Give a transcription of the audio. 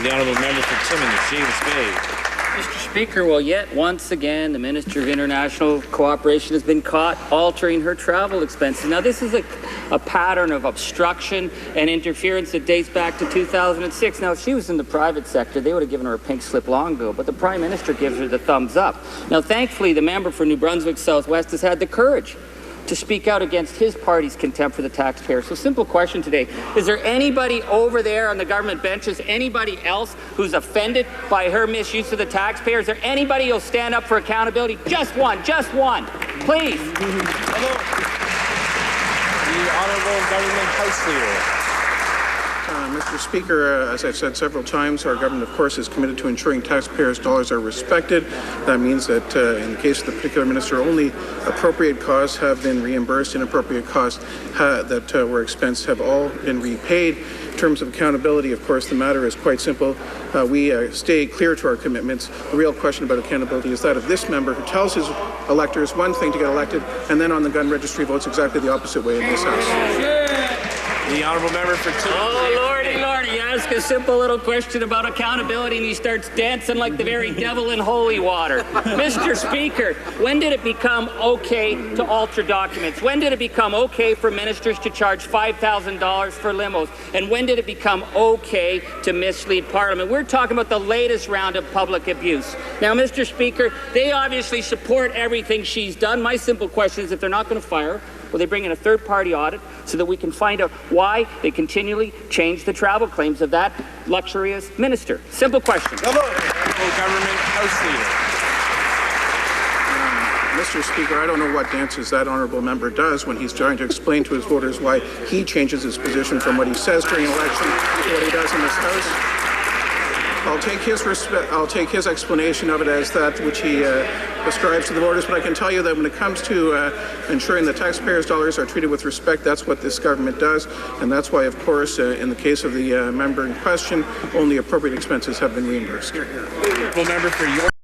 The honourable member for Timmins, James Bay. Mr. Speaker, well, yet once again, the Minister of International Cooperation has been caught altering her travel expenses. Now, this is a pattern of obstruction and interference that dates back to 2006. Now, if she was in the private sector, they would have given her a pink slip long ago, but the Prime Minister gives her the thumbs up. Now, thankfully, the member for New Brunswick Southwest has had the courage to speak out against his party's contempt for the taxpayer. So simple question today. Is there anybody over there on the government benches, anybody else who's offended by her misuse of the taxpayer? Is there anybody who'll stand up for accountability? Just one, please. Hello. The honourable government House Leader. Mr. Speaker, as I've said several times, our government, of course, is committed to ensuring taxpayers' dollars are respected. That means that in the case of the particular minister, only appropriate costs have been reimbursed. Inappropriate costs that were expensed have all been repaid. In terms of accountability, of course, the matter is quite simple. We stay clear to our commitments. The real question about accountability is that of this member who tells his electors one thing to get elected and then on the gun registry votes exactly the opposite way in this House. The honourable member for Timmins. Oh, lordy. You ask a simple little question about accountability and he starts dancing like the very devil in holy water. Mr. Speaker, when did it become okay to alter documents? When did it become okay for ministers to charge $5,000 for limos? And when did it become okay to mislead Parliament? We're talking about the latest round of public abuse. Now, Mr. Speaker, they obviously support everything she's done. My simple question is, if they're not going to fire her, will they bring in a third-party audit so that we can find out why they continually change the travel claims of that luxurious minister? Simple question. Hello. Government House Leader. Mr. Speaker, I don't know what dances that honourable member does when he's trying to explain to his voters why he changes his position from what he says during an election to what he does in this House. I'll take his explanation of it as that which he ascribes to the voters, but I can tell you that when it comes to ensuring that taxpayers' dollars are treated with respect, that's what this government does, and that's why, of course, in the case of the member in question, only appropriate expenses have been reimbursed. Member for York.